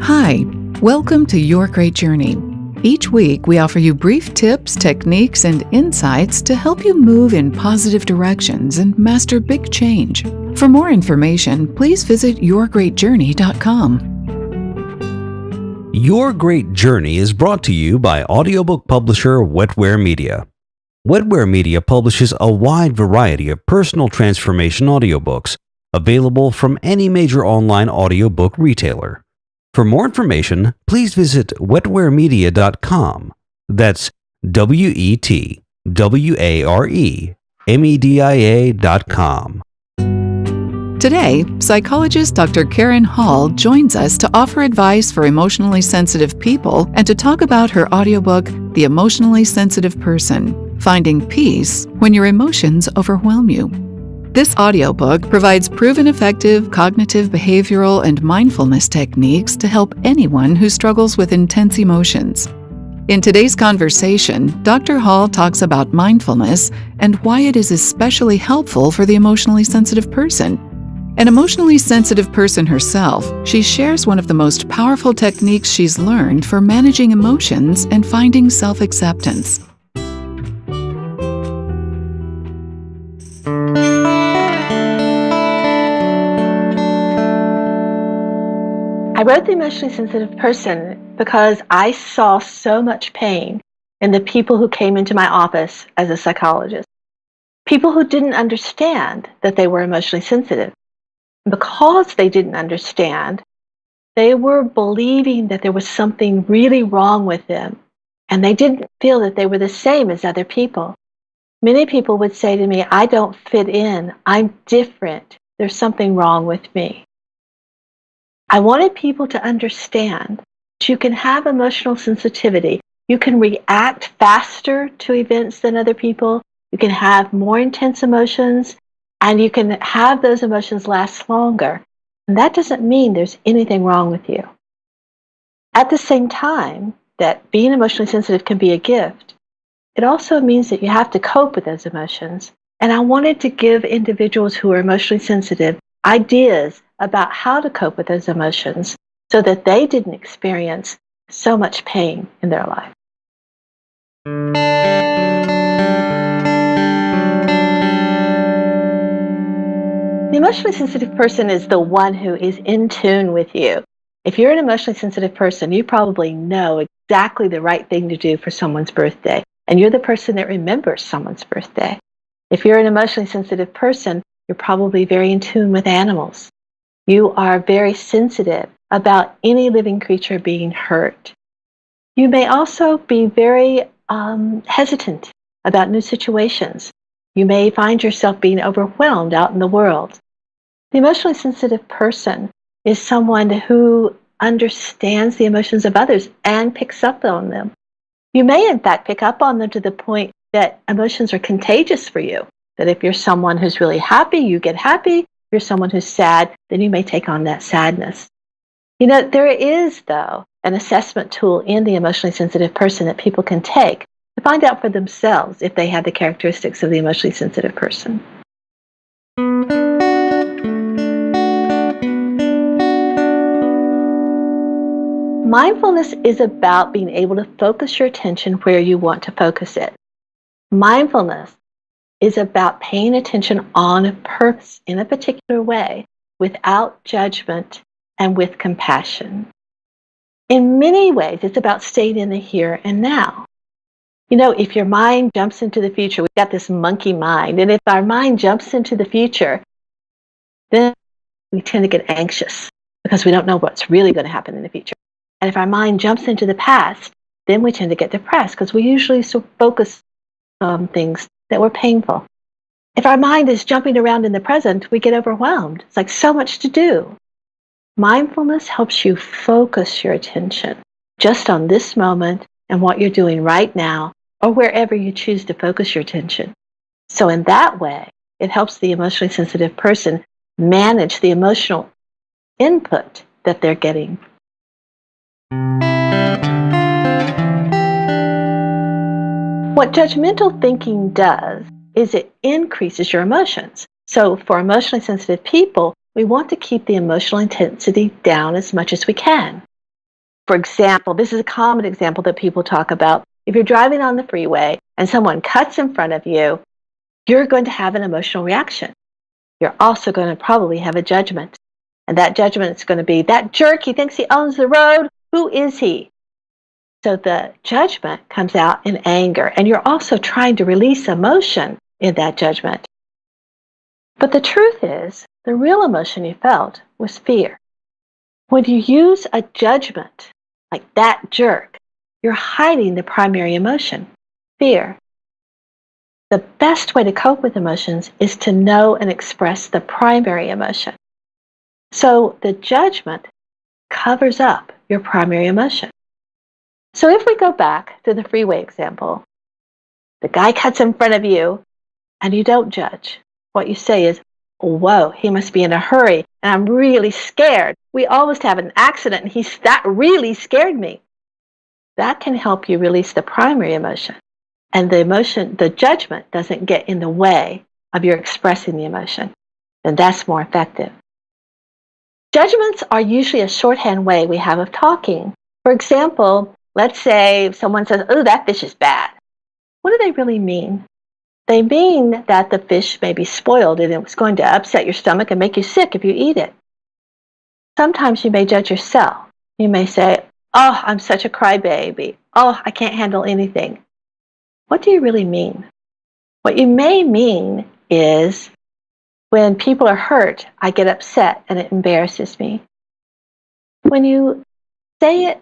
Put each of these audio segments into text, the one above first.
Hi, welcome to Your Great Journey. Each week, we offer you brief tips, techniques, and insights to help you move in positive directions and master big change. For more information, please visit yourgreatjourney.com. Your Great Journey is brought to you by audiobook publisher Wetware Media. Wetware Media publishes a wide variety of personal transformation audiobooks available from any major online audiobook retailer. For more information, please visit wetwaremedia.com. That's wetwaremedia.com. Today, psychologist Dr. Karyn Hall joins us to offer advice for emotionally sensitive people and to talk about her audiobook, The Emotionally Sensitive Person: Finding Peace When Your Emotions Overwhelm You. This audiobook provides proven effective cognitive, behavioral, and mindfulness techniques to help anyone who struggles with intense emotions. In today's conversation, Dr. Hall talks about mindfulness and why it is especially helpful for the emotionally sensitive person. An emotionally sensitive person herself, she shares one of the most powerful techniques she's learned for managing emotions and finding self-acceptance. I wrote The Emotionally Sensitive Person because I saw so much pain in the people who came into my office as a psychologist. People who didn't understand that they were emotionally sensitive. Because they didn't understand, they were believing that there was something really wrong with them, and they didn't feel that they were the same as other people. Many people would say to me, "I don't fit in. I'm different. There's something wrong with me." I wanted people to understand that you can have emotional sensitivity. You can react faster to events than other people. You can have more intense emotions, and you can have those emotions last longer. And that doesn't mean there's anything wrong with you. At the same time that being emotionally sensitive can be a gift, it also means that you have to cope with those emotions. And I wanted to give individuals who are emotionally sensitive ideas about how to cope with those emotions so that they didn't experience so much pain in their life. The emotionally sensitive person is the one who is in tune with you. If you're an emotionally sensitive person, you probably know exactly the right thing to do for someone's birthday, and you're the person that remembers someone's birthday. If you're an emotionally sensitive person, you're probably very in tune with animals. You are very sensitive about any living creature being hurt. You may also be very hesitant about new situations. You may find yourself being overwhelmed out in the world. The emotionally sensitive person is someone who understands the emotions of others and picks up on them. You may, in fact, pick up on them to the point that emotions are contagious for you. That if you're someone who's really happy, you get happy. If you're someone who's sad, then you may take on that sadness. You know, there is, though, an assessment tool in the emotionally sensitive person that people can take to find out for themselves if they have the characteristics of the emotionally sensitive person. Mindfulness is about being able to focus your attention where you want to focus it. Mindfulness is about paying attention on a purpose in a particular way without judgment and with compassion. In many ways, it's about staying in the here and now. You know, if your mind jumps into the future, we've got this monkey mind, and if our mind jumps into the future, then we tend to get anxious because we don't know what's really going to happen in the future. And if our mind jumps into the past, then we tend to get depressed because we usually focus on things that were painful. If our mind is jumping around in the present, we get overwhelmed. It's like so much to do. Mindfulness helps you focus your attention just on this moment and what you're doing right now, or wherever you choose to focus your attention. So in that way, it helps the emotionally sensitive person manage the emotional input that they're getting. What judgmental thinking does is it increases your emotions. So for emotionally sensitive people, we want to keep the emotional intensity down as much as we can. For example, this is a common example that people talk about. If you're driving on the freeway and someone cuts in front of you, you're going to have an emotional reaction. You're also going to probably have a judgment. And that judgment is going to be, that jerk, he thinks he owns the road. Who is he? So the judgment comes out in anger, and you're also trying to release emotion in that judgment. But the truth is, the real emotion you felt was fear. When you use a judgment, like that jerk, you're hiding the primary emotion, fear. The best way to cope with emotions is to know and express the primary emotion. So the judgment covers up your primary emotion. So if we go back to the freeway example, the guy cuts in front of you and you don't judge. What you say is, whoa, he must be in a hurry and I'm really scared. We almost have an accident and that really scared me. That can help you release the primary emotion. And the judgment doesn't get in the way of your expressing the emotion. Then that's more effective. Judgments are usually a shorthand way we have of talking. For example, let's say someone says, oh, that fish is bad. What do they really mean? They mean that the fish may be spoiled and it's going to upset your stomach and make you sick if you eat it. Sometimes you may judge yourself. You may say, oh, I'm such a crybaby. Oh, I can't handle anything. What do you really mean? What you may mean is, when people are hurt, I get upset and it embarrasses me. When you say it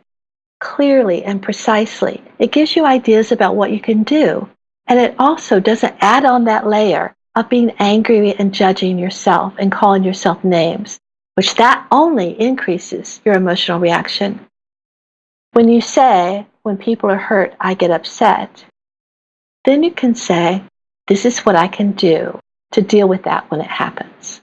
clearly and precisely, it gives you ideas about what you can do. And it also doesn't add on that layer of being angry and judging yourself and calling yourself names, which that only increases your emotional reaction. When you say, when people are hurt, I get upset, then you can say, this is what I can do to deal with that when it happens.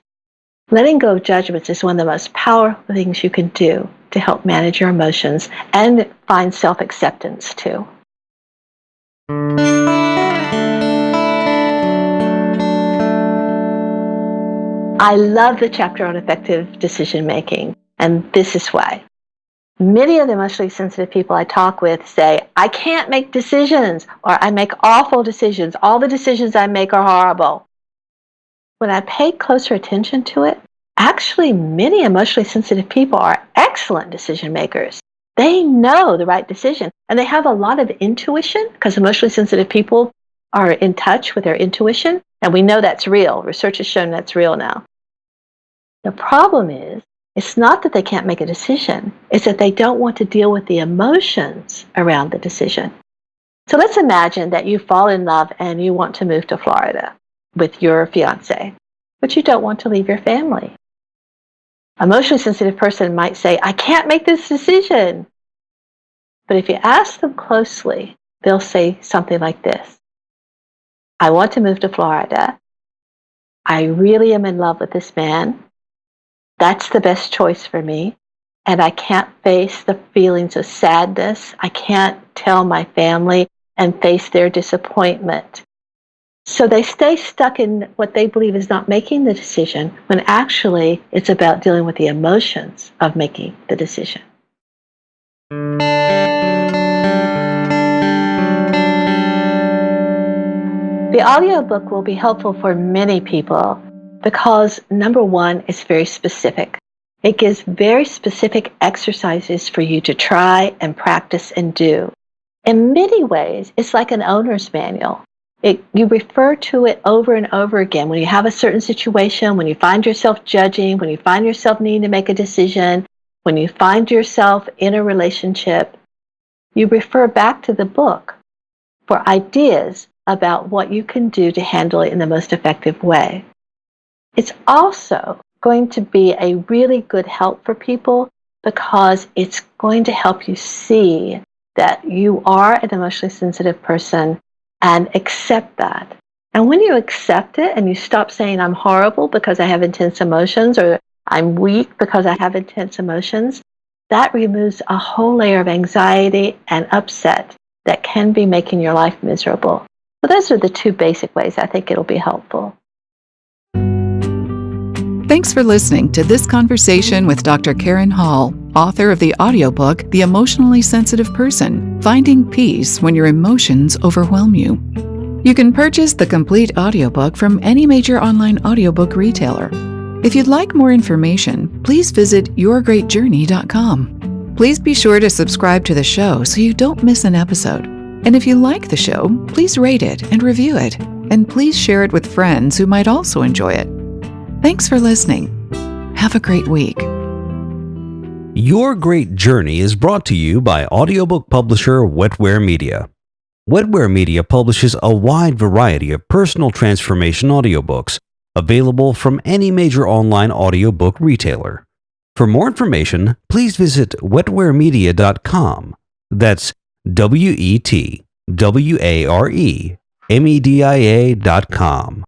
Letting go of judgments is one of the most powerful things you can do to help manage your emotions and find self-acceptance too. I love the chapter on effective decision making, and this is why. Many of the emotionally sensitive people I talk with say, I can't make decisions, or I make awful decisions. All the decisions I make are horrible. When I pay closer attention to it, actually many emotionally sensitive people are excellent decision makers. They know the right decision, and they have a lot of intuition, because emotionally sensitive people are in touch with their intuition, and we know that's real. Research has shown that's real now. The problem is, it's not that they can't make a decision, it's that they don't want to deal with the emotions around the decision. So let's imagine that you fall in love and you want to move to Florida with your fiance, but you don't want to leave your family. An emotionally sensitive person might say, I can't make this decision. But if you ask them closely, they'll say something like this. I want to move to Florida. I really am in love with this man. That's the best choice for me. And I can't face the feelings of sadness. I can't tell my family and face their disappointment. So they stay stuck in what they believe is not making the decision, when actually it's about dealing with the emotions of making the decision. The audiobook will be helpful for many people because, number one, it's very specific. It gives very specific exercises for you to try and practice and do. In many ways, it's like an owner's manual. You refer to it over and over again. When you have a certain situation, when you find yourself judging, when you find yourself needing to make a decision, when you find yourself in a relationship, you refer back to the book for ideas about what you can do to handle it in the most effective way. It's also going to be a really good help for people because it's going to help you see that you are an emotionally sensitive person and accept that. And when you accept it and you stop saying I'm horrible because I have intense emotions, or I'm weak because I have intense emotions, that removes a whole layer of anxiety and upset that can be making your life miserable. So those are the two basic ways I think it'll be helpful. Thanks for listening to this conversation with Dr. Karyn Hall. author of the audiobook The Emotionally Sensitive Person: Finding Peace When Your Emotions Overwhelm You. You can purchase the complete audiobook from any major online audiobook retailer. If you'd like more information, please visit yourgreatjourney.com. Please be sure to subscribe to the show so you don't miss an episode. And if you like the show, please rate it and review it. And please share it with friends who might also enjoy it. Thanks for listening. Have a great week. Your Great Journey is brought to you by audiobook publisher Wetware Media. Wetware Media publishes a wide variety of personal transformation audiobooks available from any major online audiobook retailer. For more information, please visit wetwaremedia.com. That's WETWAREMEDIA.com.